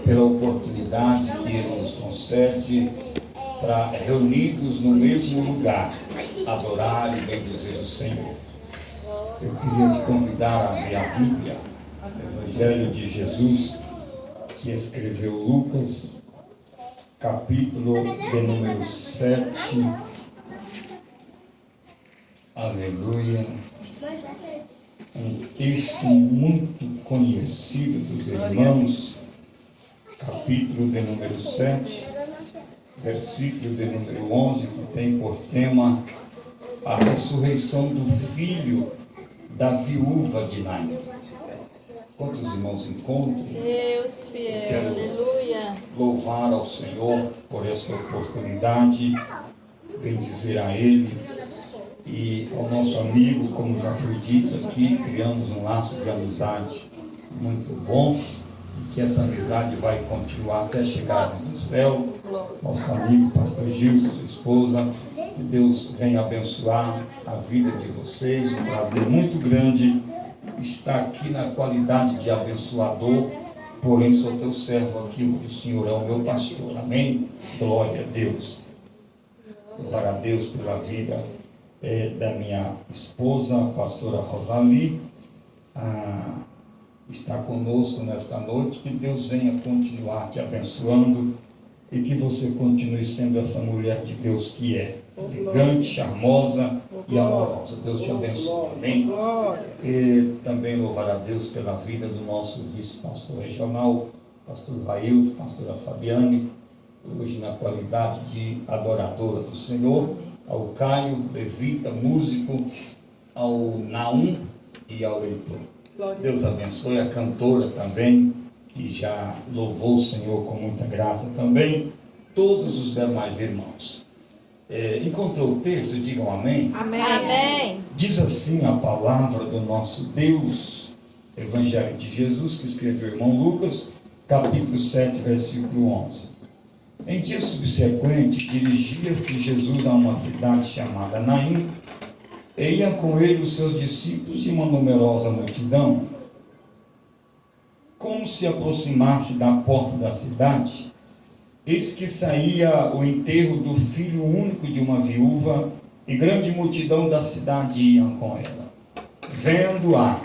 Pela oportunidade que Ele nos concede para, reunidos no mesmo lugar, adorar e bendizer o Senhor. Eu queria te convidar a abrir a Bíblia, o Evangelho de Jesus, que escreveu Lucas, capítulo de número 7. Aleluia. Um texto muito conhecido dos irmãos, capítulo de número 7, versículo de número 11, que tem por tema a ressurreição do filho da viúva de Naim. Quantos irmãos encontram? Deus fiel, aleluia. Louvar ao Senhor por esta oportunidade, bendizer a Ele e ao nosso amigo, como já foi dito aqui, criamos um laço de amizade muito bom e que essa amizade vai continuar até chegar do céu. Nosso amigo pastor Gilson, sua esposa, que Deus venha abençoar a vida de vocês. Um prazer muito grande estar aqui na qualidade de abençoador, porém sou teu servo aqui, porque o Senhor é o meu pastor. Amém? Glória a Deus. Louvar a Deus pela vida da minha esposa, a pastora Rosali, está conosco nesta noite. Que Deus venha continuar te abençoando e que você continue sendo essa mulher de Deus que é elegante, charmosa e amorosa. Deus te abençoe, amém? E também louvar a Deus pela vida do nosso vice-pastor regional, pastor Vailton, pastora Fabiane, hoje na qualidade de adoradora do Senhor, ao Caio, levita, músico, ao Naum e ao Leitor. Deus abençoe a cantora também, que já louvou o Senhor com muita graça também, todos os demais irmãos. Encontrou o texto? Digam amém. Amém. Amém. Diz assim a palavra do nosso Deus, Evangelho de Jesus, que escreveu o irmão Lucas, capítulo 7, versículo 11. Em dia subsequente, dirigia-se Jesus a uma cidade chamada Naim, e iam com ele os seus discípulos e uma numerosa multidão. Como se aproximasse da porta da cidade, eis que saía o enterro do filho único de uma viúva, e grande multidão da cidade iam com ela. Vendo-a,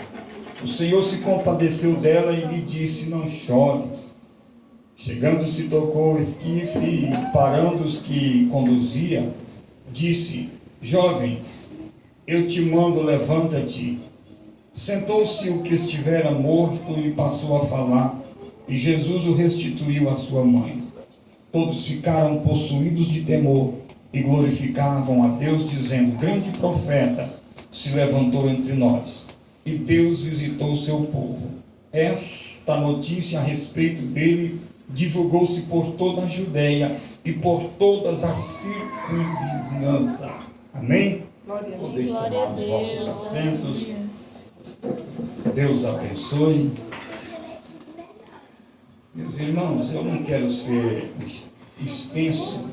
o Senhor se compadeceu dela e lhe disse: não chores. Chegando-se, tocou o esquife e, parando os que conduzia, disse: jovem, eu te mando, levanta-te. Sentou-se o que estivera morto e passou a falar, e Jesus o restituiu à sua mãe. Todos ficaram possuídos de temor e glorificavam a Deus, dizendo: grande profeta se levantou entre nós, e Deus visitou o seu povo. Esta notícia a respeito dele divulgou-se por toda a Judéia e por todas as circunvizinhanças. Amém? Podeis tomar os vossos assentos. Deus abençoe. Meus irmãos, eu não quero ser extenso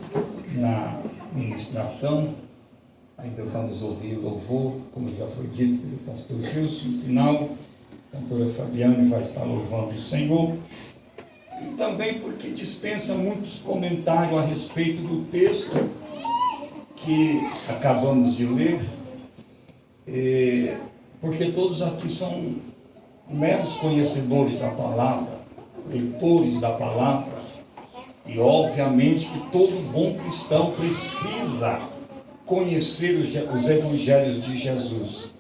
na ministração. Ainda vamos ouvir louvor, como já foi dito pelo pastor Gilson. No final, a cantora Fabiane vai estar louvando o Senhor. E também porque dispensa muitos comentários a respeito do texto que acabamos de ler, porque todos aqui são meros conhecedores da palavra, leitores da palavra, e obviamente que todo bom cristão precisa conhecer os evangelhos de Jesus.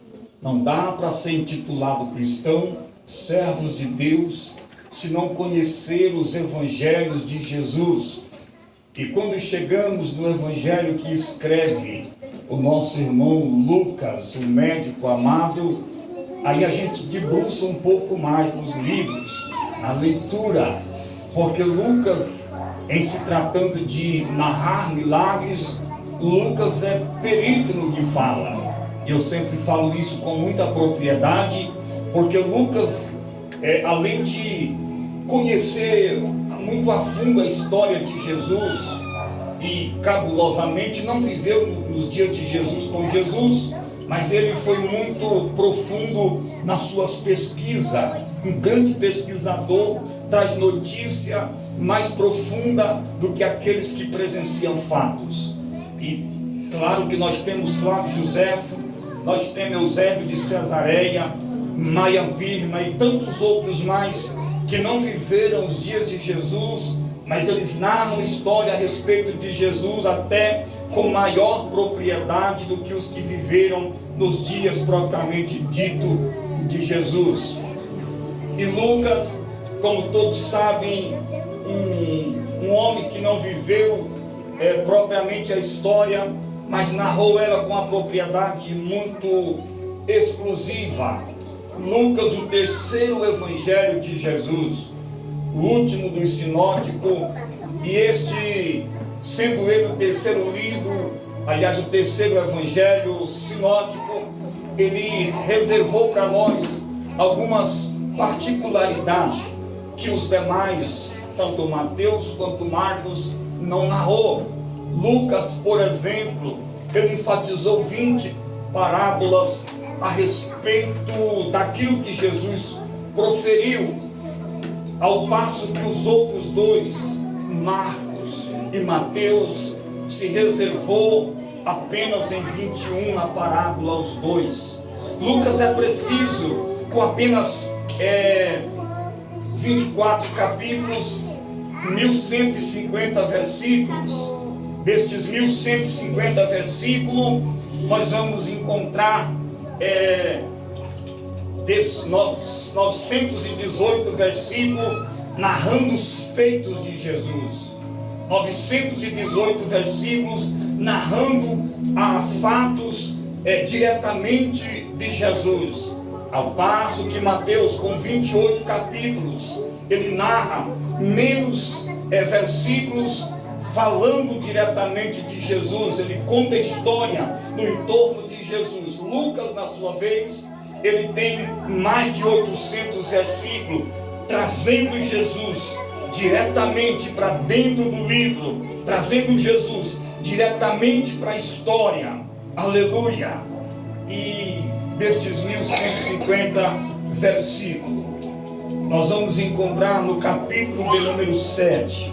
Não dá para ser intitulado cristão, servos de Deus, se não conhecer os evangelhos de Jesus. E quando chegamos no evangelho que escreve o nosso irmão Lucas, o médico amado, aí a gente debruça um pouco mais nos livros, na leitura, porque Lucas, em se tratando de narrar milagres, Lucas é perito no que fala. Eu sempre falo isso com muita propriedade, porque Lucas, além de conhecer muito a fundo a história de Jesus e cabulosamente não viveu nos dias de Jesus com Jesus, mas ele foi muito profundo nas suas pesquisas, um grande pesquisador traz notícia mais profunda do que aqueles que presenciam fatos. E claro que nós temos Flávio Joséfo, nós temos Eusébio de Cesareia, Maia Pirma e tantos outros mais que não viveram os dias de Jesus, mas eles narram história a respeito de Jesus até com maior propriedade do que os que viveram nos dias propriamente dito de Jesus. E Lucas, como todos sabem, um homem que não viveu propriamente a história, mas narrou ela com uma propriedade muito exclusiva. Lucas, o terceiro evangelho de Jesus, o último dos sinóticos, e este sendo ele o terceiro livro, aliás o terceiro evangelho sinótico, ele reservou para nós algumas particularidades que os demais, tanto Mateus quanto Marcos, não narrou. Lucas, por exemplo, ele enfatizou 20 parábolas a respeito daquilo que Jesus proferiu, ao passo que os outros dois, Marcos e Mateus, se reservou apenas em 21 a parábola aos dois. Lucas é preciso, com apenas 24 capítulos, 1150 versículos. Destes 1150 versículos, nós vamos encontrar 918 versículos narrando os feitos de Jesus, 918 versículos narrando fatos diretamente de Jesus, ao passo que Mateus, com 28 capítulos, ele narra menos versículos falando diretamente de Jesus. Ele conta a história no entorno de Jesus. Lucas, na sua vez, ele tem mais de 800 versículos trazendo Jesus diretamente para dentro do livro, trazendo Jesus diretamente para a história. Aleluia! E destes 1150 versículos, nós vamos encontrar no capítulo de número 7,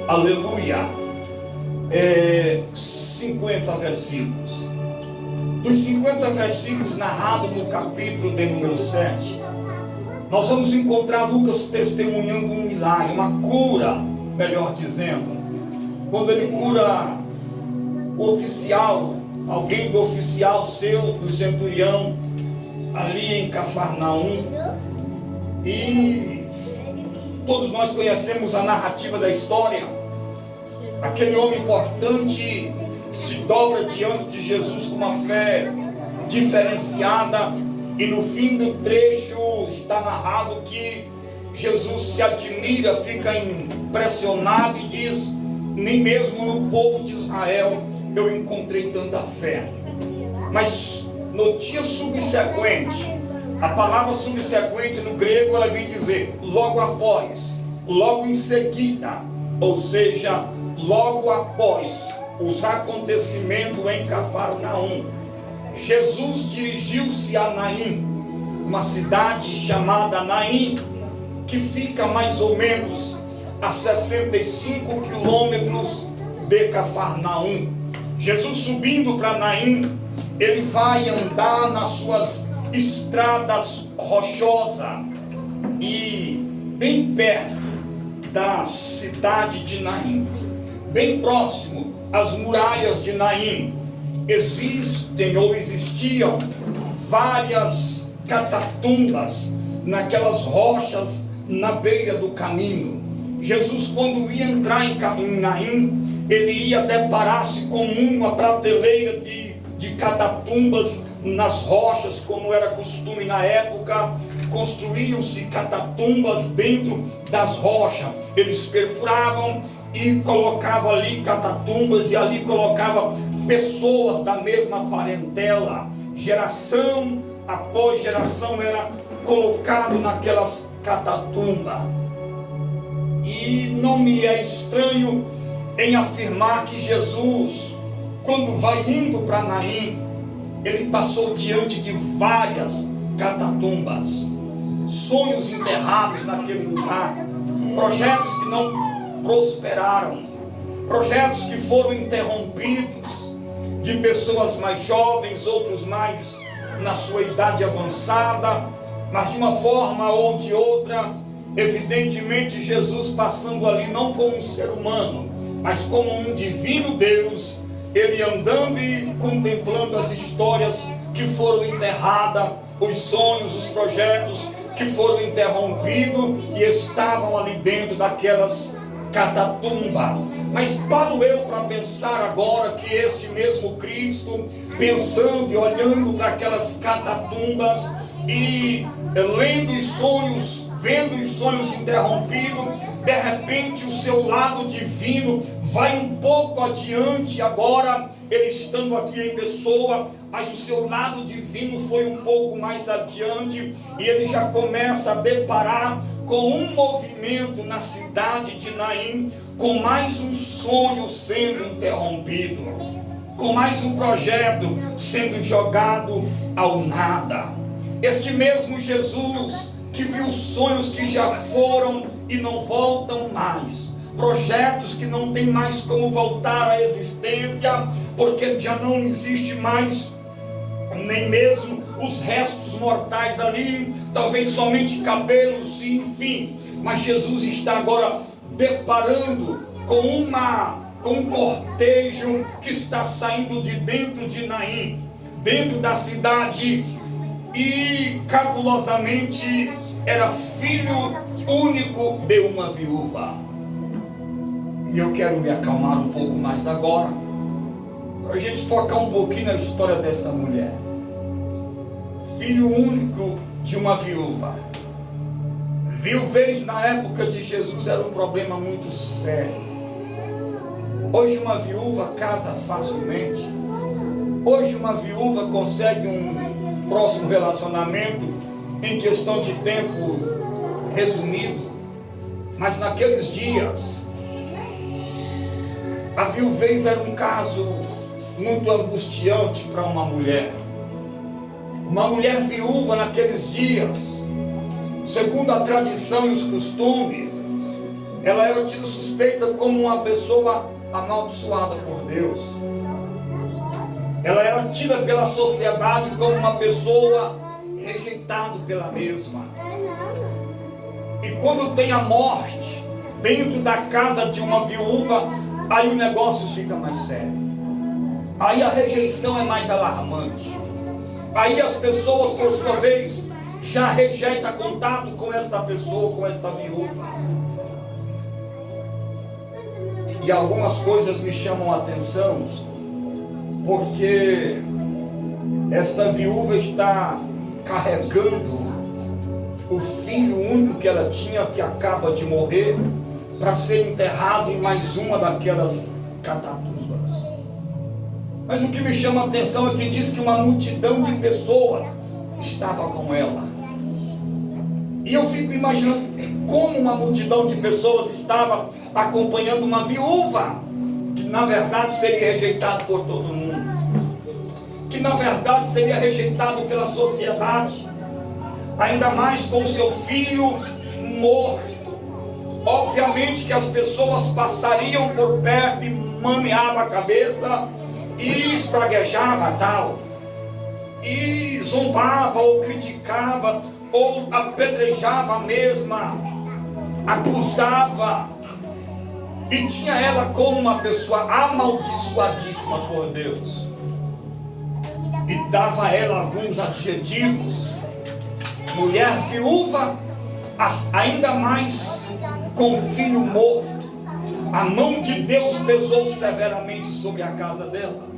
aleluia, 50 versículos. Dos 50 versículos narrados no capítulo de número 7, nós vamos encontrar Lucas testemunhando um milagre, uma cura, melhor dizendo. Quando ele cura o oficial, alguém do oficial seu, do centurião, ali em Cafarnaum. E todos nós conhecemos a narrativa da história. Aquele homem importante se dobra diante de Jesus com uma fé diferenciada, e no fim do trecho está narrado que Jesus se admira, fica impressionado e diz: nem mesmo no povo de Israel eu encontrei tanta fé. Mas no dia subsequente, a palavra subsequente no grego, ela vem dizer logo após, logo em seguida, ou seja, logo após os acontecimentos em Cafarnaum, Jesus dirigiu-se a Naim, uma cidade chamada Naim, que fica mais ou menos a 65 quilômetros de Cafarnaum. Jesus, subindo para Naim, ele vai andar nas suas estradas rochosas, e bem perto da cidade de Naim, bem próximo às muralhas de Naim, existem ou existiam várias catatumbas naquelas rochas na beira do caminho. Jesus, quando ia entrar em Naim, ele ia deparar-se com uma prateleira de catatumbas nas rochas, como era costume na época. Construíam-se catatumbas dentro das rochas. Eles perfuravam e colocavam ali catatumbas, e ali colocavam pessoas da mesma parentela. Geração após geração era colocado naquelas catatumbas. E não me é estranho em afirmar que Jesus, quando vai indo para Naim, ele passou diante de várias catatumbas. sonhos enterrados naquele lugar, projetos que não prosperaram, projetos que foram interrompidos, de pessoas mais jovens, outros mais na sua idade avançada, mas de uma forma ou de outra, evidentemente Jesus passando ali não como um ser humano, mas como um divino Deus, ele andando e contemplando as histórias que foram enterradas, os sonhos, os projetos que foram interrompidos e estavam ali dentro daquelas catatumbas. Mas paro eu para pensar agora que este mesmo Cristo, pensando e olhando para aquelas catatumbas e lendo os sonhos, vendo os sonhos interrompidos, de repente o seu lado divino vai um pouco adiante agora, ele estando aqui em pessoa, mas o seu lado divino foi um pouco mais adiante e ele já começa a deparar com um movimento na cidade de Naim, com mais um sonho sendo interrompido, com mais um projeto sendo jogado ao nada. Este mesmo Jesus que viu sonhos que já foram e não voltam mais, projetos que não tem mais como voltar à existência, porque já não existe mais nem mesmo os restos mortais ali, talvez somente cabelos, enfim. Mas Jesus está agora deparando com um cortejo que está saindo de dentro de Naim, dentro da cidade, e cabulosamente era filho único de uma viúva. E eu quero me acalmar um pouco mais agora, para a gente focar um pouquinho na história dessa mulher. Filho único de uma viúva. Viuvez na época de Jesus era um problema muito sério. Hoje uma viúva casa facilmente. Hoje uma viúva consegue um próximo relacionamento em questão de tempo resumido. Mas naqueles dias, a viuvez era um caso muito angustiante para uma mulher. Uma mulher viúva naqueles dias, segundo a tradição e os costumes, ela era tida suspeita como uma pessoa amaldiçoada por Deus. Ela era tida pela sociedade como uma pessoa rejeitada pela mesma. E quando tem a morte dentro da casa de uma viúva, aí o negócio fica mais sério. Aí a rejeição é mais alarmante. Aí as pessoas, por sua vez, já rejeitam contato com esta pessoa, com esta viúva. E algumas coisas me chamam a atenção, porque esta viúva está carregando o filho único que ela tinha, que acaba de morrer, para ser enterrado em mais uma daquelas catatumbas. Mas o que me chama a atenção é que diz que uma multidão de pessoas estava com ela. E eu fico imaginando como uma multidão de pessoas estava acompanhando uma viúva, que na verdade seria rejeitado por todo mundo, que na verdade seria rejeitado pela sociedade, ainda mais com seu filho morto. Obviamente que as pessoas passariam por perto e maneavam a cabeça e espraguejava tal, e zombava ou criticava ou apedrejava a mesma, acusava, e tinha ela como uma pessoa amaldiçoadíssima por Deus, e dava a ela alguns adjetivos. Mulher viúva, ainda mais com filho morto. A mão de Deus pesou severamente sobre a casa dela.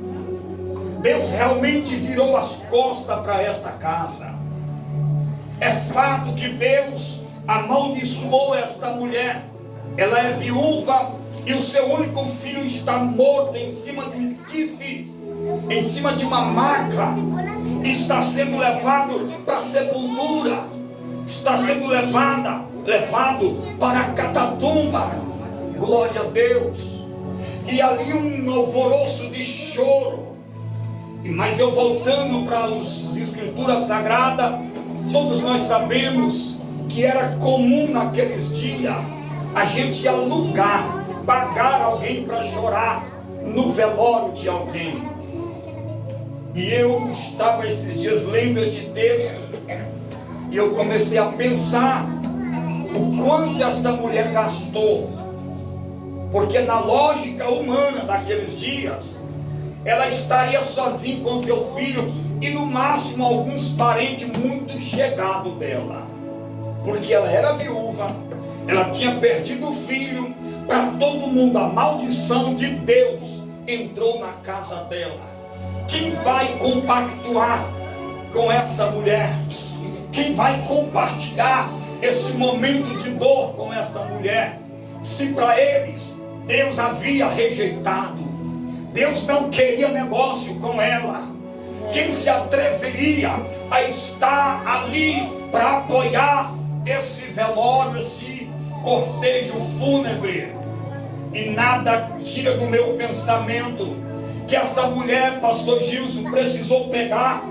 Deus realmente virou as costas para esta casa. É fato que Deus amaldiçoou esta mulher. Ela é viúva e o seu único filho está morto em cima de um esquife, em cima de uma maca. Está sendo levado para a sepultura. Está sendo levado para a catatumba. Glória a Deus. E ali um alvoroço de choro. Mas eu voltando para as Escrituras Sagradas, todos nós sabemos que era comum naqueles dias a gente alugar, pagar alguém para chorar no velório de alguém. E eu estava esses dias lendo este texto e eu comecei a pensar o quanto esta mulher gastou, porque na lógica humana daqueles dias ela estaria sozinha com seu filho e no máximo alguns parentes muito chegados dela, porque ela era viúva, ela tinha perdido o filho. Para todo mundo a maldição de Deus entrou na casa dela. Quem vai compactuar com essa mulher? Quem vai compartilhar esse momento de dor com esta mulher? Se para eles Deus havia rejeitado, Deus não queria negócio com ela, quem se atreveria a estar ali para apoiar esse velório, esse cortejo fúnebre? E nada tira do meu pensamento que esta mulher, pastor Gilson, precisou pegar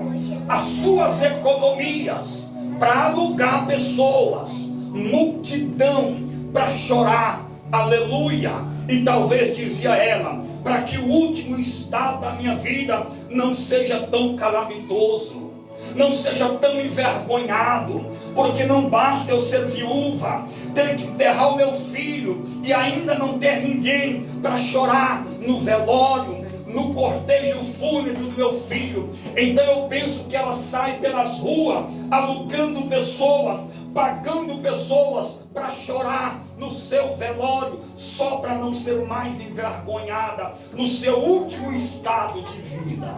as suas economias para alugar pessoas, multidão, para chorar, aleluia. E talvez, dizia ela, para que o último estado da minha vida não seja tão calamitoso, não seja tão envergonhado, porque não basta eu ser viúva, ter que enterrar o meu filho e ainda não ter ninguém para chorar no velório, no cortejo fúnebre do meu filho. Então eu penso que ela sai pelas ruas alugando pessoas, pagando pessoas para chorar no seu velório, só para não ser mais envergonhada no seu último estado de vida.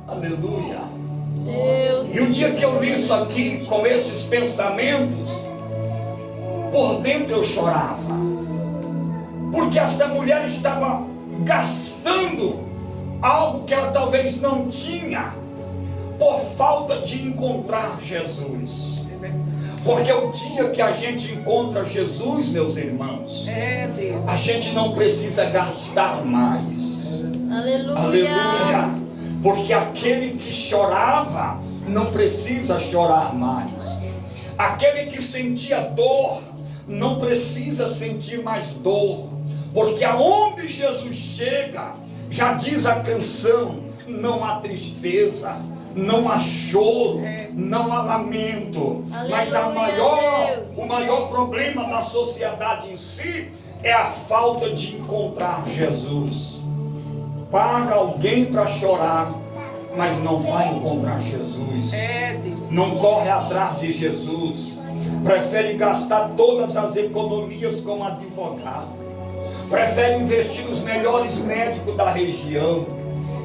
Aleluia. Deus. E o dia que eu li isso aqui com esses pensamentos, por dentro eu chorava, porque esta mulher estava gastando algo que ela talvez não tinha, por falta de encontrar Jesus. Porque o dia que a gente encontra Jesus, meus irmãos, a gente não precisa gastar mais. Aleluia. Aleluia. Porque aquele que chorava não precisa chorar mais. Aquele que sentia dor não precisa sentir mais dor. Porque aonde Jesus chega, já diz a canção, não há tristeza, não há choro, não há lamento. Mas o maior problema da sociedade em si é a falta de encontrar Jesus. Paga alguém para chorar, mas não vai encontrar Jesus. Não corre atrás de Jesus. Prefere gastar todas as economias com advogado. Prefere investir nos melhores médicos da região.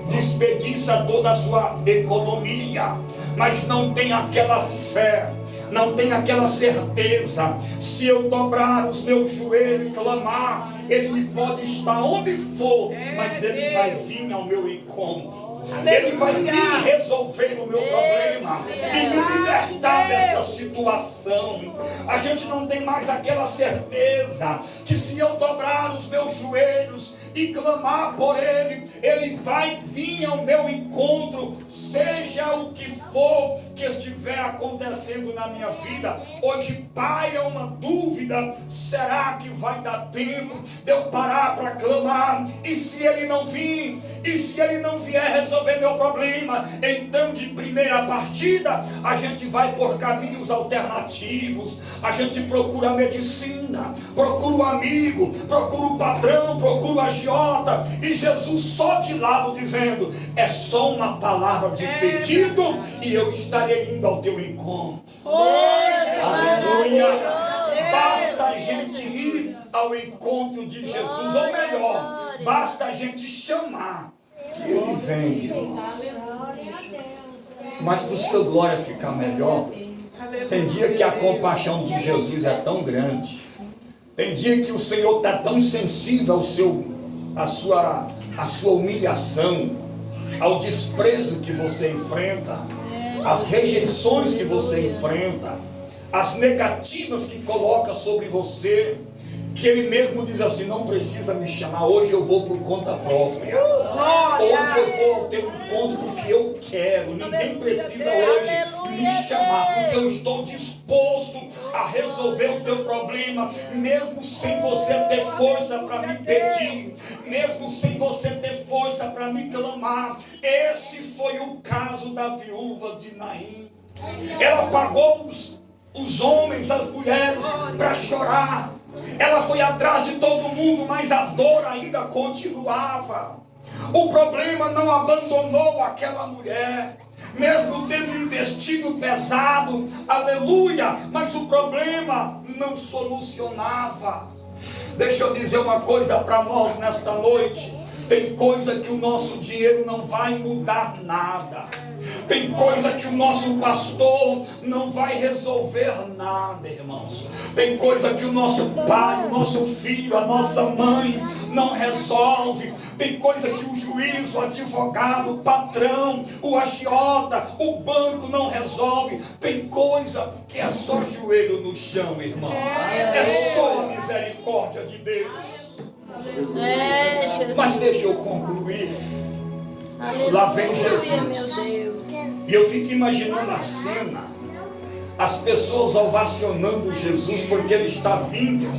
Desperdiça toda a sua economia, mas não tem aquela fé, não tem aquela certeza. Se eu dobrar os meus joelhos e clamar, Ele pode estar onde for, mas Ele vai vir ao meu encontro. Ele vai vir resolver o meu problema e me libertar dessa situação. A gente não tem mais aquela certeza que se eu dobrar os meus joelhos e clamar por Ele, Ele vai vir ao meu encontro, seja o que for que estiver acontecendo na minha vida. Hoje paira uma dúvida: será que vai dar tempo de eu parar para clamar? E se Ele não vir? E se Ele não vier resolver meu problema? Então, de primeira partida, a gente vai por caminhos alternativos. A gente procura a medicina, procura o amigo, procura o patrão, procura o agiota. E Jesus só de lado dizendo: é só uma palavra de pedido e eu estarei indo ao teu encontro. Aleluia. Basta a gente ir ao encontro de Jesus, ou melhor, basta a gente chamar que Ele vem. Mas para o seu glória ficar melhor, tem dia que a compaixão de Jesus é tão grande, tem dia que o Senhor está tão sensível à sua humilhação, ao desprezo que você enfrenta, às rejeições que você enfrenta, as negativas que coloca sobre você, que Ele mesmo diz assim: não precisa me chamar, hoje eu vou por conta própria, hoje eu vou ao teu encontro porque eu quero. Ninguém precisa hoje me chamar, porque eu estou disposto disposto a resolver o teu problema, mesmo sem você ter força para me pedir, mesmo sem você ter força para me clamar. Esse foi o caso da viúva de Naim. Ela pagou os homens, as mulheres, para chorar. Ela foi atrás de todo mundo, mas a dor ainda continuava. O problema não abandonou aquela mulher, mesmo tendo investido pesado, aleluia, mas o problema não solucionava. Deixa eu dizer uma coisa para nós nesta noite. Tem coisa que o nosso dinheiro não vai mudar nada. Tem coisa que o nosso pastor não vai resolver nada, irmãos. Tem coisa que o nosso pai, o nosso filho, a nossa mãe não resolve. Tem coisa que o juiz, o advogado, o patrão, o agiota, o banco não resolve. Tem coisa que é só joelho no chão, irmão. É só a misericórdia de Deus. Mas deixa eu concluir. Aleluia, lá vem Jesus. meu Deus. E eu fico imaginando a cena, as pessoas ovacionando Jesus, porque ele está vindo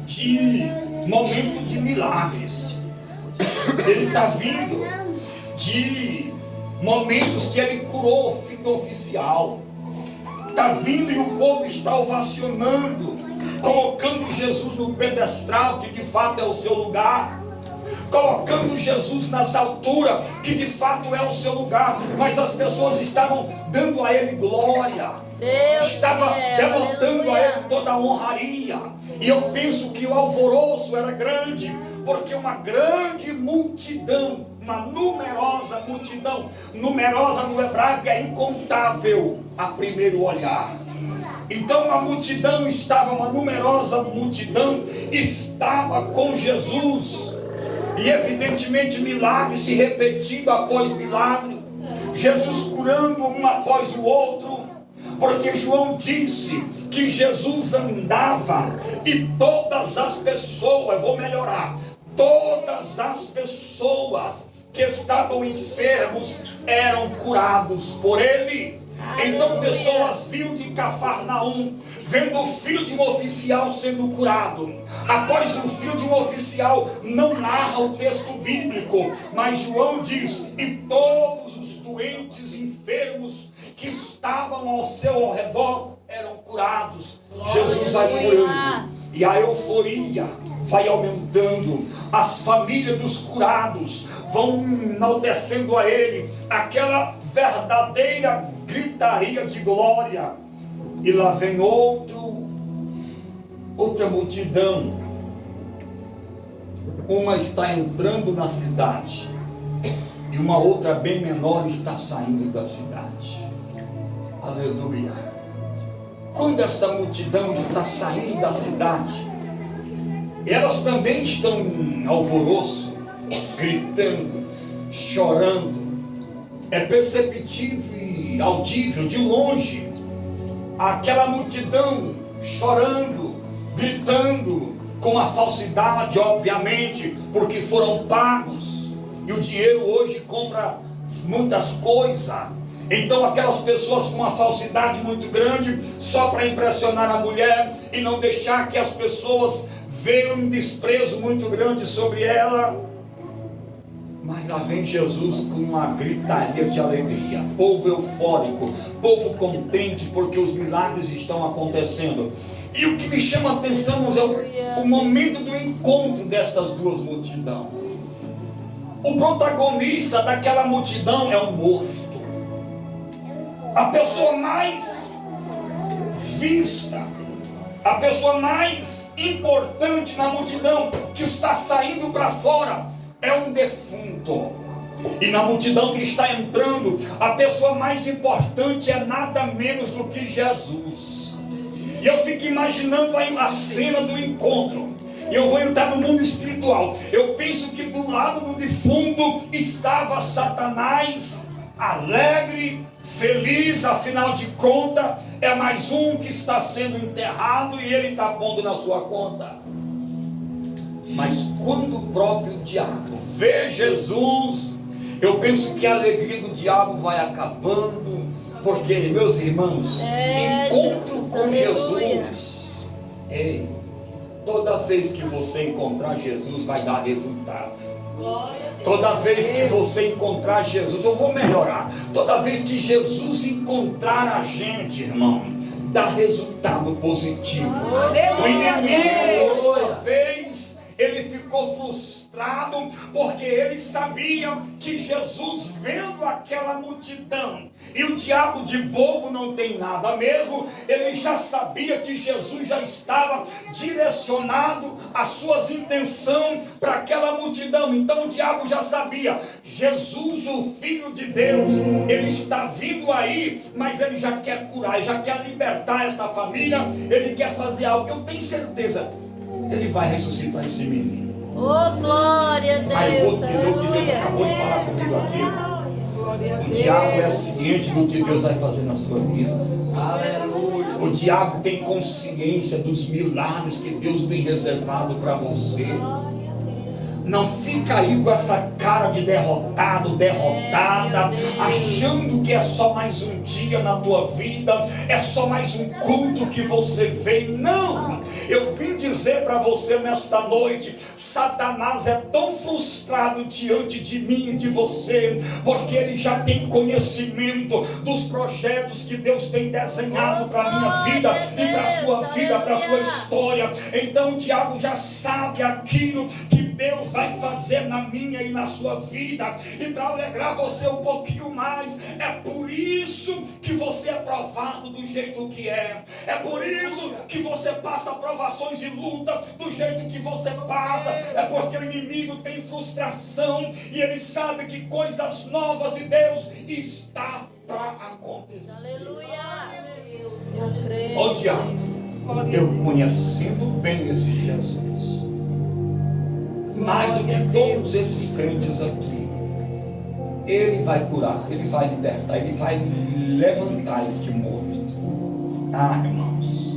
de momento de milagres. Ele está vindo de momentos que ele curou o filho oficial. Está vindo e o povo está ovacionando, colocando Jesus no pedestal, que de fato é o seu lugar, colocando Jesus nas alturas, que de fato é o seu lugar, mas as pessoas estavam dando a ele glória, estavam devotando a ele toda a honraria. E eu penso que o alvoroço era grande, porque uma grande multidão, uma numerosa multidão, numerosa no hebraico é incontável a primeiro olhar. Então a multidão estava, uma numerosa multidão estava com Jesus. E evidentemente milagre se repetindo após milagre, Jesus curando um após o outro, porque João disse que Jesus andava e todas as pessoas, vou melhorar, todas as pessoas que estavam enfermos eram curados por ele. Então pessoas vinham de Cafarnaum, vendo o filho de um oficial sendo curado. Após o filho de um oficial, não narra o texto bíblico, mas João diz: e todos os doentes enfermos que estavam ao seu redor eram curados. Jesus vai curando, e a euforia vai aumentando, as famílias dos curados vão enaltecendo a ele, aquela verdadeira gritaria de glória. E lá vem outra multidão. Uma está entrando na cidade e uma outra bem menor está saindo da cidade. Aleluia. Quando esta multidão está saindo da cidade, elas também estão em alvoroço, gritando, chorando. É perceptível e audível de longe aquela multidão chorando, gritando, com a falsidade, obviamente, porque foram pagos, e o dinheiro hoje compra muitas coisas. Então aquelas pessoas com uma falsidade muito grande, só para impressionar a mulher e não deixar que as pessoas vejam um desprezo muito grande sobre ela. Mas lá vem Jesus com uma gritaria de alegria, povo eufórico, povo contente porque os milagres estão acontecendo. E o que me chama a atenção é o momento do encontro destas duas multidões. O protagonista daquela multidão é um morto. A pessoa mais vista, a pessoa mais importante na multidão que está saindo para fora é um defunto. E na multidão que está entrando, a pessoa mais importante é nada menos do que Jesus. E eu fico imaginando a cena do encontro. E eu vou entrar no mundo espiritual. Eu penso que do lado do defunto estava Satanás, alegre, feliz, afinal de contas, é mais um que está sendo enterrado e ele está pondo na sua conta. Mas quando o próprio diabo vê Jesus, eu penso que a alegria do diabo vai acabando, Porque, meus irmãos, encontro Jesus, com aleluia. Jesus, ei, toda vez que você encontrar Jesus vai dar resultado. Toda vez que você encontrar Jesus, eu vou melhorar. Toda vez que Jesus encontrar a gente, irmão, dá resultado positivo. O inimigo, por sua vez, ele ficou frustrado porque ele sabia que Jesus, vendo aquela multidão, e o diabo de bobo não tem nada mesmo, ele já sabia que Jesus já estava direcionado as suas intenções para aquela multidão. Então o diabo já sabia, Jesus, o Filho de Deus, ele está vindo aí, mas ele já quer curar, ele já quer libertar esta família, ele quer fazer algo. Eu tenho certeza, ele vai ressuscitar esse menino. Oh, glória a Deus. Aí eu vou dizer o que Deus Aleluia. acabou de falar comigo aqui. O diabo é ciente do que Deus vai fazer na sua vida. Aleluia. O diabo tem consciência dos milagres que Deus tem reservado para você. Não fica aí com essa cara de derrotado, derrotada, achando que é só mais um dia na tua vida, é só mais um culto que você veio. Não! Eu vim dizer para você nesta noite, Satanás é tão frustrado diante de mim e de você, porque ele já tem conhecimento dos projetos que Deus tem desenhado para a minha vida e para a sua vida, para a sua história. Então o diabo já sabe aquilo que Deus vai fazer na minha e na sua vida, e para alegrar você um pouquinho mais, é por isso que você é provado do jeito que é por isso que você passa provações e luta do jeito que você passa, é porque o inimigo tem frustração, e ele sabe que coisas novas de Deus está para acontecer. Aleluia. Eu creio. Ó diabo, eu conhecendo bem esse Jesus, mais do que todos esses crentes aqui, ele vai curar, ele vai libertar, ele vai levantar este morto. Ah, irmãos,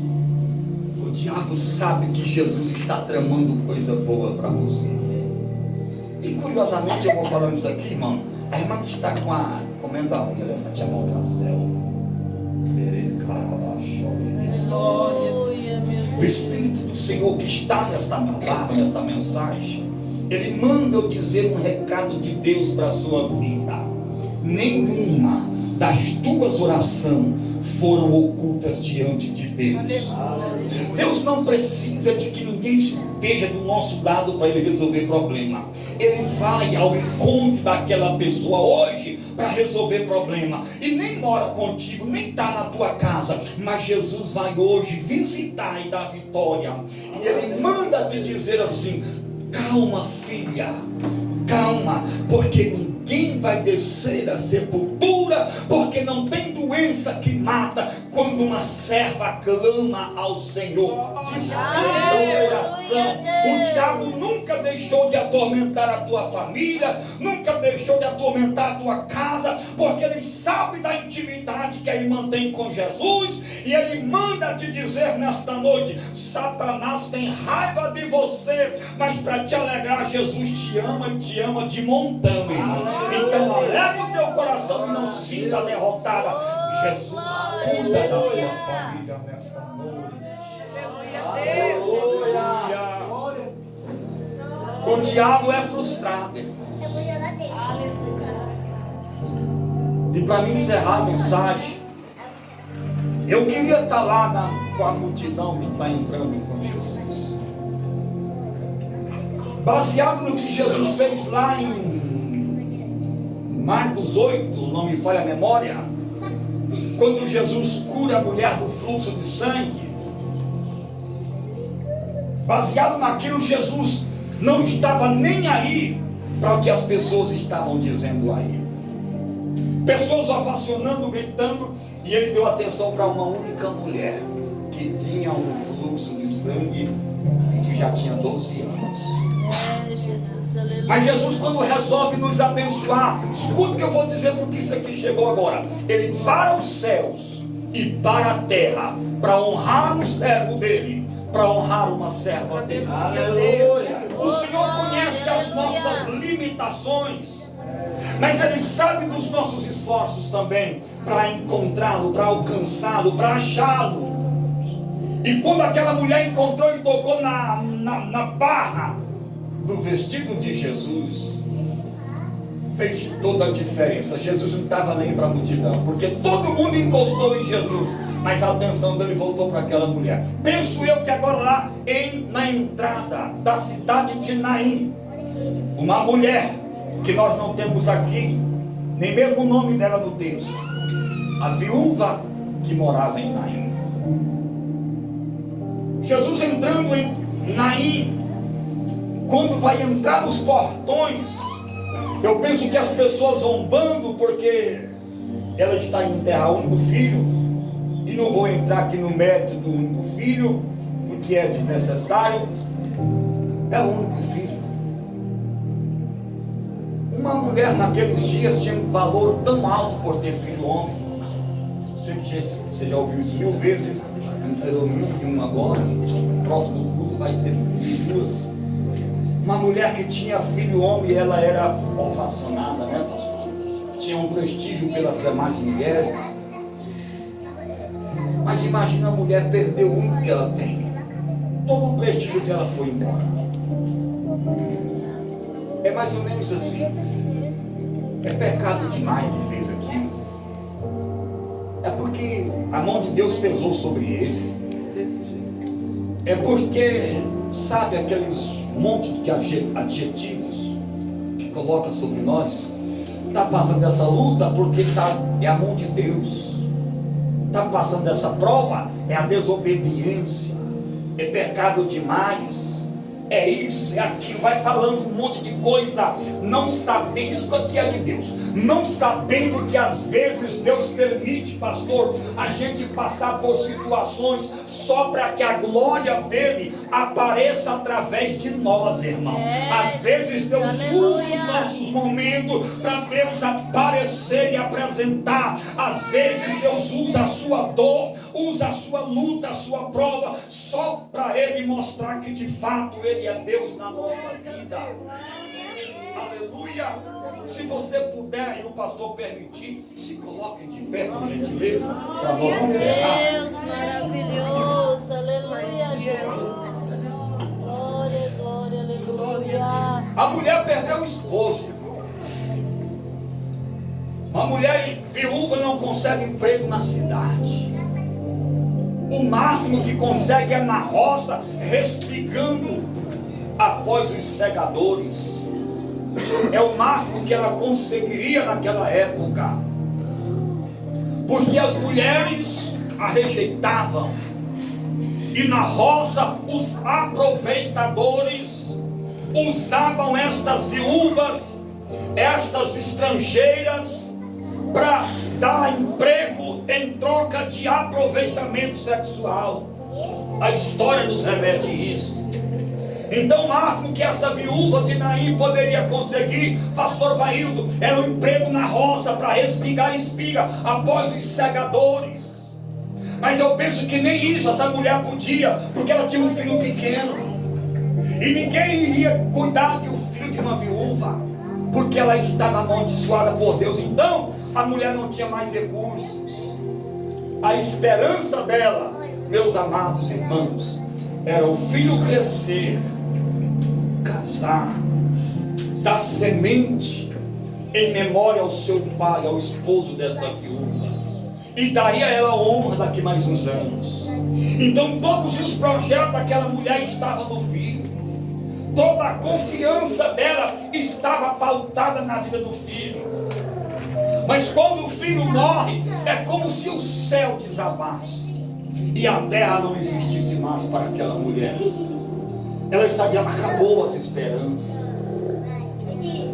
o diabo sabe que Jesus está tramando coisa boa para você. E curiosamente eu vou falando isso aqui, irmão. A irmã que está comendo a unha, levante a mão para o céu. Aleluia, meu O Deus. Espírito do Senhor que está nesta palavra, nesta mensagem, ele manda eu dizer um recado de Deus para a sua vida. Nenhuma das tuas orações foram ocultas diante de Deus. Deus não precisa de que ninguém esteja do nosso lado para ele resolver problema. Ele vai ao encontro daquela pessoa hoje para resolver problema, e nem mora contigo, nem está na tua casa, mas Jesus vai hoje visitar e dar vitória, e ele manda te dizer assim: calma, filha, calma, porque ninguém vai descer a sepultura, porque não tem doença que mata quando uma serva clama ao Senhor. Descansa o coração. O diabo nunca deixou de atormentar a tua família, nunca deixou de atormentar a tua casa, porque ele sabe da intimidade que ele mantém com Jesus, e ele manda te dizer nesta noite: Satanás tem raiva de você, mas para te alegrar, Jesus te ama, e te ama de montão, irmão. Então alegra o teu coração e não sinta derrotada. Jesus cuida da tua família nesta noite. Aleluia. O diabo é frustrado, irmão. E para me encerrar a mensagem, eu queria estar lá com a multidão que está entrando com Jesus, baseado no que Jesus fez lá em Marcos 8, não me falha a memória, quando Jesus cura a mulher do fluxo de sangue. Baseado naquilo, Jesus não estava nem aí para o que as pessoas estavam dizendo a ele. Pessoas ovacionando, gritando, e ele deu atenção para uma única mulher que tinha um fluxo de sangue e que já tinha 12 anos. Jesus, aleluia. Mas Jesus, quando resolve nos abençoar, escuta o que eu vou dizer, porque isso aqui chegou agora. Ele para os céus e para a terra para honrar um servo dele, para honrar uma serva dele. Aleluia. O Senhor conhece as nossas limitações. Mas Ele sabe dos nossos esforços também para encontrá-lo, para alcançá-lo, para achá-lo. E quando aquela mulher encontrou e tocou na barra do vestido de Jesus, fez toda a diferença. Jesus não estava nem para a multidão, porque todo mundo encostou em Jesus, mas a atenção dele voltou para aquela mulher. Penso eu que agora lá na entrada da cidade de Naim, uma mulher que nós não temos aqui, nem mesmo o nome dela no texto, a viúva que morava em Naim. Jesus entrando em Naim, quando vai entrar nos portões, eu penso que as pessoas zombando, porque ela está indo enterrar o único filho, e não vou entrar aqui no mérito do único filho, porque é desnecessário. É o único filho. Uma mulher naqueles dias tinha um valor tão alto por ter filho homem. Você já ouviu isso 1000 vezes, enterou 1001 agora, o próximo culto vai ser 1002. Uma mulher que tinha filho homem, ela era ovacionada, né, pastor? Tinha um prestígio pelas demais mulheres. Mas imagina a mulher perder o único que ela tem. Todo o prestígio dela foi embora. É mais ou menos assim. É pecado demais que fez aquilo. É porque a mão de Deus pesou sobre ele. É porque, sabe, aqueles monte de adjetivos que coloca sobre nós. Está passando essa luta porque é a mão de Deus. Está passando essa prova, é a desobediência, é pecado demais, é isso, é aquilo, vai falando um monte de coisa, não sabendo, isso aqui é de Deus, não sabendo que às vezes Deus permite, pastor, a gente passar por situações só para que a glória dele apareça através de nós, irmão. Às vezes Deus usa os nossos momentos para Deus aparecer e apresentar. Às vezes Deus usa a sua dor, usa a sua luta, a sua prova, só para ele mostrar que de fato ele é Deus na nossa vida. Aleluia. Se você puder e o pastor permitir, se coloquem de pé, por gentileza, para nós encerrar. Deus maravilhoso, aleluia, Jesus. Glória, glória, aleluia. A mulher perdeu o esposo. Uma mulher viúva não consegue emprego na cidade. O máximo que consegue é na roça, respigando após os segadores. É o máximo que ela conseguiria naquela época, porque as mulheres a rejeitavam, e na roça os aproveitadores usavam estas viúvas, estas estrangeiras, para dar emprego em troca de aproveitamento sexual. A história nos remete a isso. Então o máximo que essa viúva de Naim poderia conseguir, pastor Vaildo, era um emprego na roça para respigar espiga após os segadores. Mas eu penso que nem isso essa mulher podia, porque ela tinha um filho pequeno, e ninguém iria cuidar do filho de uma viúva, porque ela estava amaldiçoada por Deus. Então a mulher não tinha mais recursos. A esperança dela, meus amados irmãos, era o filho crescer, casar, dar semente em memória ao seu pai, ao esposo desta viúva, e daria a ela honra daqui mais uns anos. Então todos os projetos daquela mulher estavam no filho, toda a confiança dela estava pautada na vida do filho. Mas quando o filho morre, é como se o céu desabasse e a terra não existisse mais para aquela mulher. Ela está dizendo: acabou as esperanças,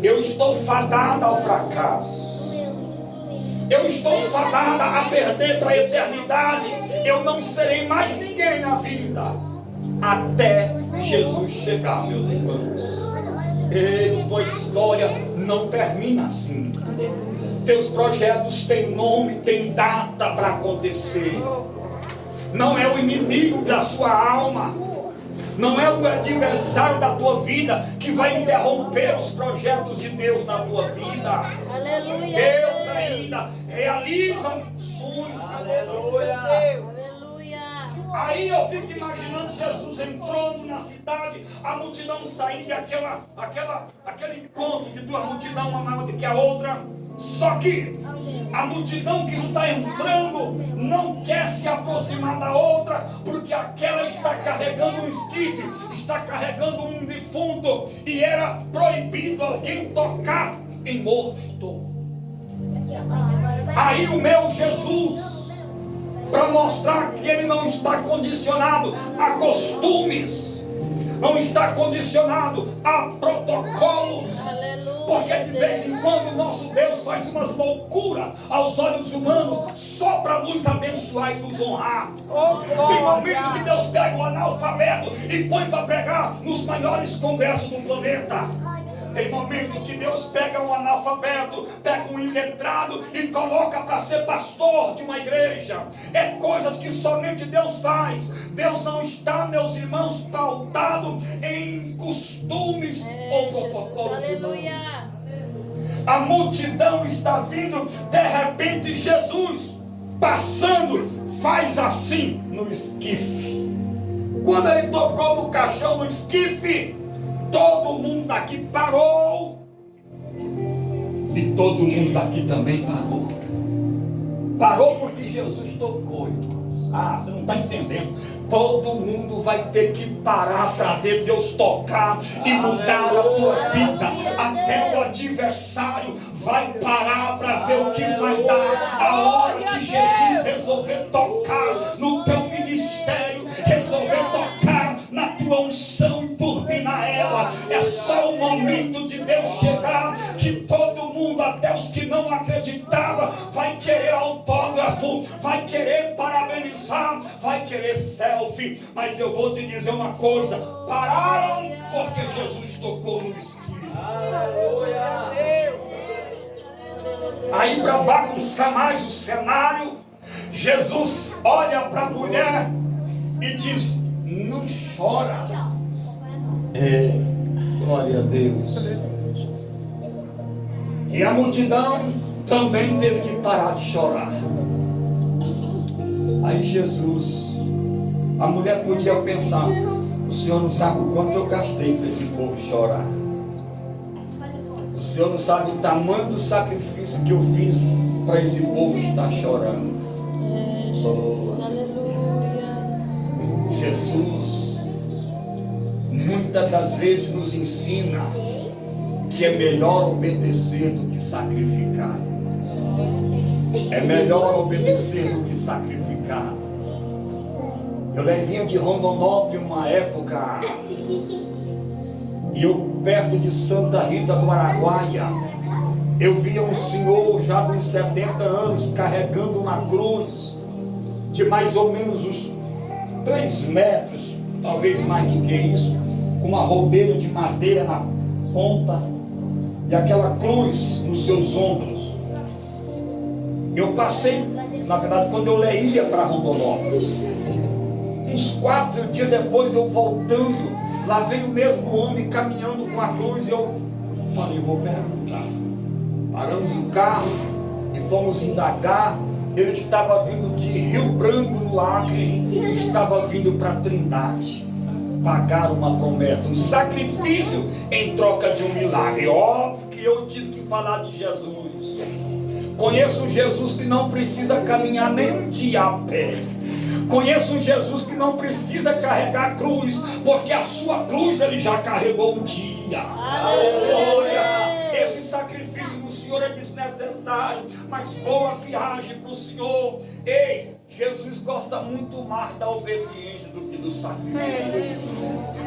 eu estou fadada ao fracasso, eu estou fadada a perder para a eternidade, eu não serei mais ninguém na vida até Jesus chegar, meus irmãos. E tua história não termina assim. Teus projetos têm nome, têm data para acontecer. Não é o inimigo da sua alma, Não é o adversário da tua vida que vai interromper os projetos de Deus na tua vida. Aleluia. Deus ainda realiza sonhos. Aleluia. Aleluia. Aí eu fico imaginando Jesus entrando na cidade, a multidão saindo, aquele encontro de duas multidões, uma maior do que a outra. Só que a multidão que está entrando não quer se aproximar da outra, porque aquela está carregando um esquife, está carregando um defunto, e era proibido alguém tocar em morto. Aí o meu Jesus, para mostrar que ele não está condicionado a costumes, não está condicionado a protocolos, porque de vez em quando o nosso Deus faz umas loucuras aos olhos humanos só para nos abençoar e nos honrar. Tem momento que Deus pega o analfabeto e põe para pregar nos maiores congressos do planeta. Tem momento que Deus pega um analfabeto, pega um iletrado e coloca para ser pastor de uma igreja. É coisas que somente Deus faz. Deus não está, meus irmãos, pautado em costumes ou protocolos humanos. A multidão está vindo, de repente Jesus passando, faz assim no esquife. Quando ele tocou no caixão, no esquife, todo mundo daqui parou. E todo mundo daqui também parou. Parou porque Jesus tocou, irmãos. Ah, você não está entendendo. Todo mundo vai ter que parar para ver Deus tocar e mudar a tua vida. Até o adversário vai parar para ver o que vai dar. A hora que Jesus resolver tocar no teu ministério, resolver tocar na tua unção e turbinar ela, é só o momento de Deus chegar, que todo mundo, até os que não acreditavam, vai querer autógrafo, vai querer parabenizar, vai querer selfie. Mas eu vou te dizer uma coisa: pararam porque Jesus tocou no esquife. Aí, para bagunçar mais o cenário, Jesus olha para a mulher e diz: não chora. Glória a Deus. E a multidão também teve que parar de chorar. Aí Jesus, a mulher podia pensar: o Senhor não sabe o quanto eu gastei para esse povo chorar. O Senhor não sabe o tamanho do sacrifício que eu fiz para esse povo estar chorando. Jesus, aleluia. Jesus muitas das vezes nos ensina que é melhor obedecer do que sacrificar. É melhor obedecer do que sacrificar. Eu vinha de Rondonópolis uma época, e eu perto de Santa Rita do Araguaia, eu via um senhor já com 70 anos carregando uma cruz de mais ou menos uns 3 metros, talvez mais do que isso, com uma rodeira de madeira na ponta e aquela cruz nos seus ombros. Eu passei, na verdade, quando eu ia para Rondonópolis, uns 4 dias depois, eu voltando, lá veio o mesmo homem caminhando com a cruz, e eu falei: vou perguntar. Paramos o carro e fomos indagar. Ele estava vindo de Rio Branco, no Acre, e estava vindo para Trindade pagar uma promessa, um sacrifício em troca de um milagre. Óbvio que eu tive que falar de Jesus. Conheço um Jesus que não precisa caminhar nem um dia a pé. Conheço um Jesus que não precisa carregar a cruz, porque a sua cruz ele já carregou um dia. Aleluia! Esse sacrifício do Senhor é desnecessário, mas boa viagem para o Senhor. Ei, Jesus gosta muito mais da obediência do que do sacrifício.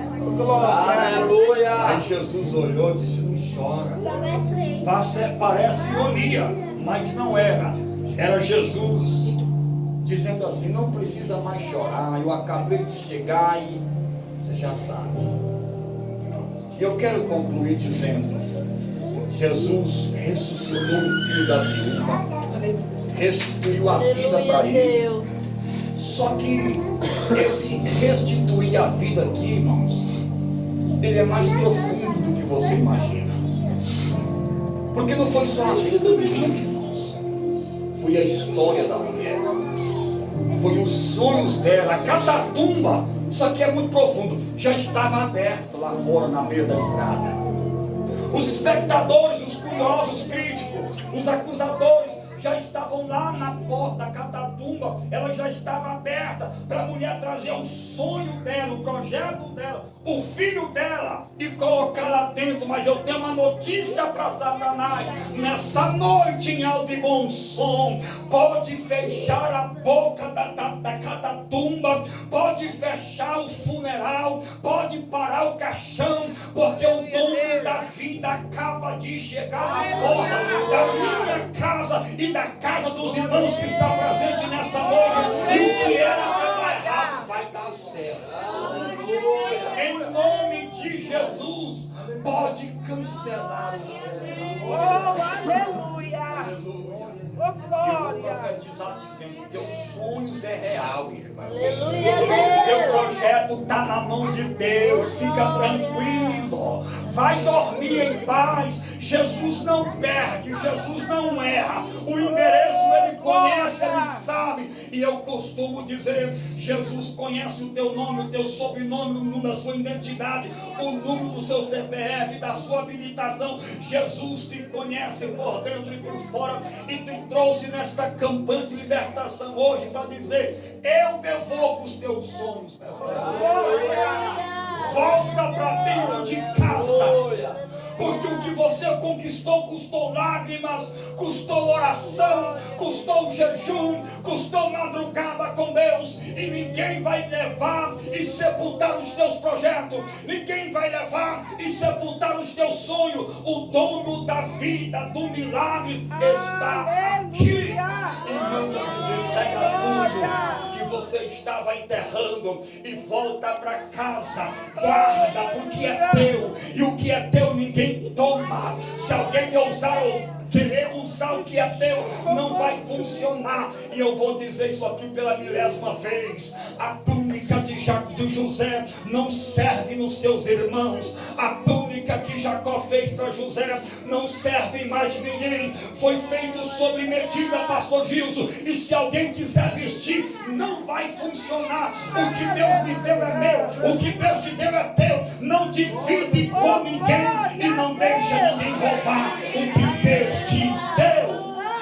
Aleluia! Aí Jesus olhou e disse: não chora. Parece ironia, mas não era. Era Jesus dizendo assim: não precisa mais chorar, eu acabei de chegar e você já sabe. E eu quero concluir dizendo: Jesus ressuscitou o filho da viúva, restituiu a vida para ele. Só que esse restituir a vida aqui, irmãos, ele é mais profundo do que você imagina. Porque não foi só a vida do menino, irmãos. Foi a história da mulher. Foi os sonhos dela. A catatumba, isso aqui é muito profundo, já estava aberto lá fora na beira da estrada. Os espectadores, os curiosos, os críticos, os acusadores já estavam lá na porta da catatumba. Ela já estava aberta para a mulher trazer o sonho dela, o projeto dela, o filho dela e colocar lá dentro. Mas eu tenho uma notícia para Satanás: nesta noite, em alto e bom som, pode fechar a boca da catatumba, pode fechar o funeral, pode parar o caixão, porque o dono da vida acaba de chegar na porta da minha casa e da casa dos irmãos que está presente nesta noite. E o que era para dar errado vai dar certo. Em nome de Jesus, pode cancelar o funeral. Oh, aleluia! Aleluia. Oh, Eu vou glória! profetizar dizendo que teus sonhos é real, irmão. Aleluia, Teu Deus. projeto está na mão de Deus. Fica tranquilo. Vai dormir em paz. Jesus não perde, Jesus não erra. O endereço ele conhece, ele sabe. E eu costumo dizer: Jesus conhece o teu nome, o teu sobrenome, o número da sua identidade, o número do seu CPF, da sua habilitação. Jesus te conhece por dentro e por fora e te trouxe nesta campanha de libertação hoje para dizer: eu devolvo os teus sonhos nessa noite. Volta para dentro de casa. Porque o que você conquistou custou lágrimas, custou oração, custou jejum, custou madrugada com Deus. E ninguém vai levar e sepultar os teus projetos. Ninguém vai levar e sepultar os teus sonhos. O dono da vida, do milagre está aqui. E manda dizer: pega tudo que você estava enterrando e volta para casa. Guarda, porque é teu. E o que é teu ninguém toma. Se alguém ousar querer usar o que é teu, não vai funcionar. E eu vou dizer isso aqui pela 1000ª vez: a túnica de José não serve nos seus irmãos. A túnica que Jacó fez para José não serve em mais ninguém. Foi feito sobre medida, pastor Gilson. E se alguém quiser vestir, não vai funcionar. O que Deus me deu é meu, o que Deus te deu é teu. Não divide com ninguém e não deixa ninguém roubar o que Deus te deu.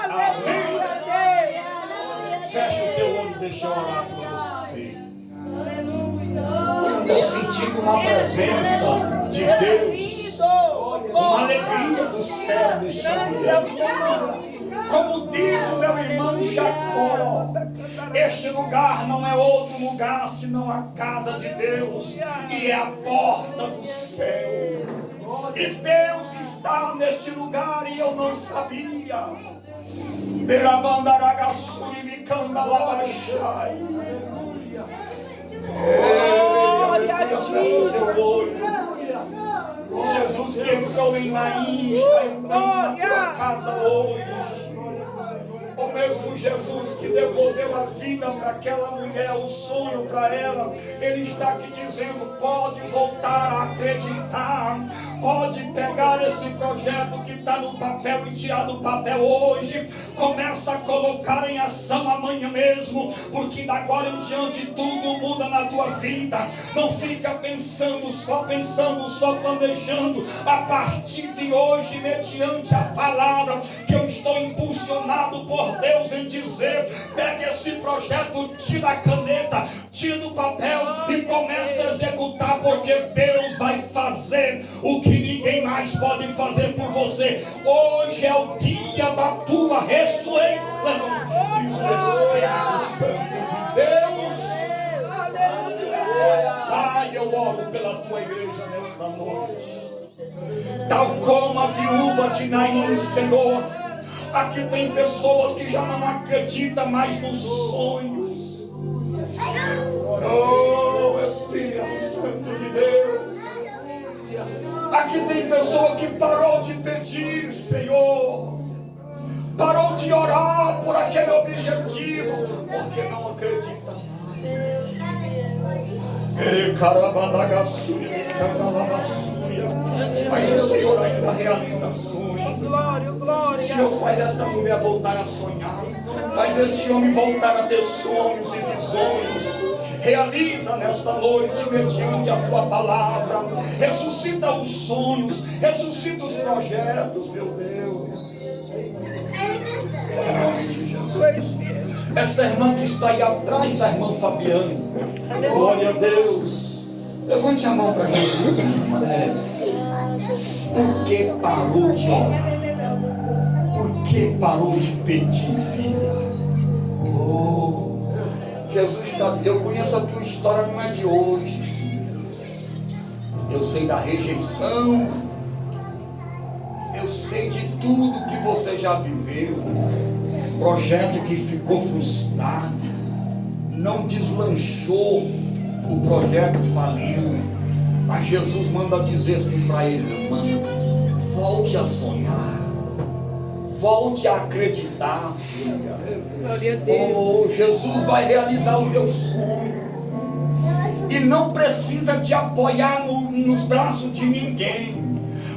Amém. Fecha o teu olho e deixa eu orar por você. Estou sentindo uma presença de Deus, uma alegria do céu neste ambiente. Como diz o meu irmão Jacó, este lugar não é outro lugar senão a casa de Deus, e é a porta do céu. E Deus está neste lugar e eu não sabia. Berabandaragasuri me candalabachai. Fecha o teu olho. Jesus que entrou em Naim está entrando na tua casa hoje. O mesmo Jesus que devolveu a vida para aquela mulher, o sonho para ela, ele está aqui dizendo: pode voltar a acreditar, pode pegar esse projeto que está no papel e tirar do papel hoje. Começa a colocar em ação amanhã mesmo, porque da agora em diante tudo muda na tua vida. Não fica pensando, só planejando. A partir de hoje, mediante a palavra que eu estou impulsionado por Deus em dizer: pega esse projeto, tira a caneta, tira do papel e começa a executar, porque Deus vai fazer o que ninguém mais pode fazer por você. Hoje é o dia da tua ressurreição, diz o Espírito Santo de Deus. Pai, eu oro pela tua igreja nesta noite, tal como a viúva de Naim, Senhor. Aqui tem pessoas que já não acreditam mais nos sonhos. Oh, Espírito Santo de Deus. Aqui tem pessoa que parou de pedir, Senhor. Parou de orar por aquele objetivo, porque não acredita mais. Mas o Senhor ainda realiza sonhos. Glória, O glória. Senhor faz esta mulher voltar a sonhar. Faz este homem voltar a ter sonhos e visões. Realiza nesta noite, mediante a tua palavra. Ressuscita os sonhos. Ressuscita os projetos, meu Deus. Em nome de Jesus. Esta irmã que está aí atrás da irmã Fabiana. Glória a Deus. Levante a mão para Jesus, irmã. Por que parou de orar? Por que parou de pedir, filha? Oh, Jesus está. Eu conheço a tua história, não é de hoje, filha. Eu sei da rejeição. Eu sei de tudo que você já viveu. Projeto que ficou frustrado. Não deslanchou. O projeto faliu. Mas Jesus manda dizer assim para ele: irmã, volte a sonhar. Volte a acreditar, filha. Glória a Deus. Oh, Jesus vai realizar o teu sonho. E não precisa te apoiar nos braços de ninguém.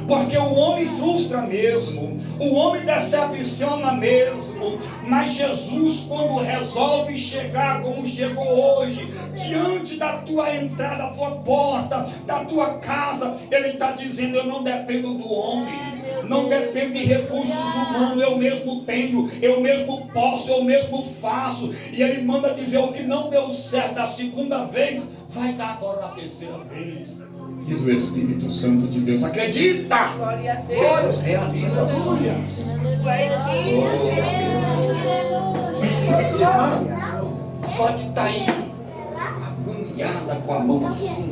Porque o homem frustra mesmo, o homem decepciona mesmo, mas Jesus, quando resolve chegar como chegou hoje, diante da tua entrada, da tua porta, da tua casa, Ele está dizendo: eu não dependo do homem, não dependo de recursos humanos, eu mesmo tenho, eu mesmo posso, eu mesmo faço. E Ele manda dizer: o que não deu certo da segunda vez, vai dar agora na terceira vez. Diz o Espírito Santo de Deus. Acredita! Glória a Deus. Jesus realiza as sonhos. Só que está aí, agoniada com a mão assim.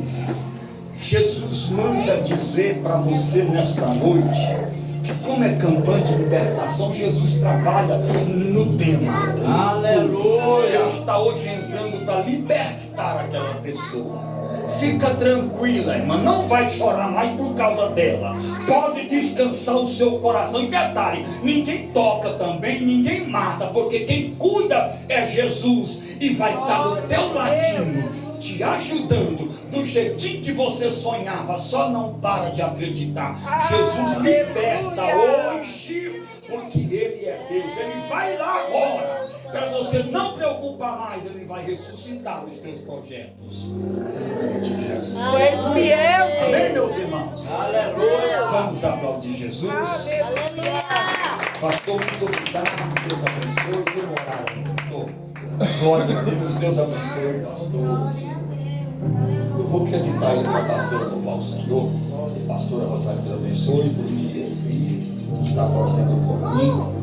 Jesus manda dizer para você nesta noite que, como é campanha de libertação, Jesus trabalha no tema. Aleluia. Ele está hoje entrando para libertar aquela pessoa. Fica tranquila, irmã, não vai chorar mais por causa dela. Pode descansar o seu coração. E detalhe, ninguém toca também, ninguém mata, porque quem cuida é Jesus. E vai estar do teu ladinho, te ajudando do jeitinho que você sonhava. Só não para de acreditar. Jesus liberta hoje, porque Ele é Deus. Ele vai lá agora, para você não preocupar mais. Ele vai ressuscitar os teus projetos. Em nome de Jesus. Tu és fiel. Amém, meus irmãos? Aleluia. Vamos aplaudir Jesus. Aleluia. Pastor, muito obrigado. Deus abençoe. Vamos orar aí, pastor. Glória a Deus. Deus abençoe, pastor. Eu vou acreditar aí para a pastora louvar o Senhor. Pastora Rosário, Deus abençoe. Porque eu vi, está torcendo por mim.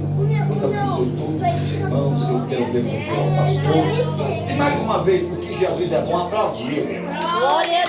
Deus abençoe todos os irmãos. Eu quero devolver ao pastor. E mais uma vez, porque Jesus é bom, aplaudir ele, irmão. Glória a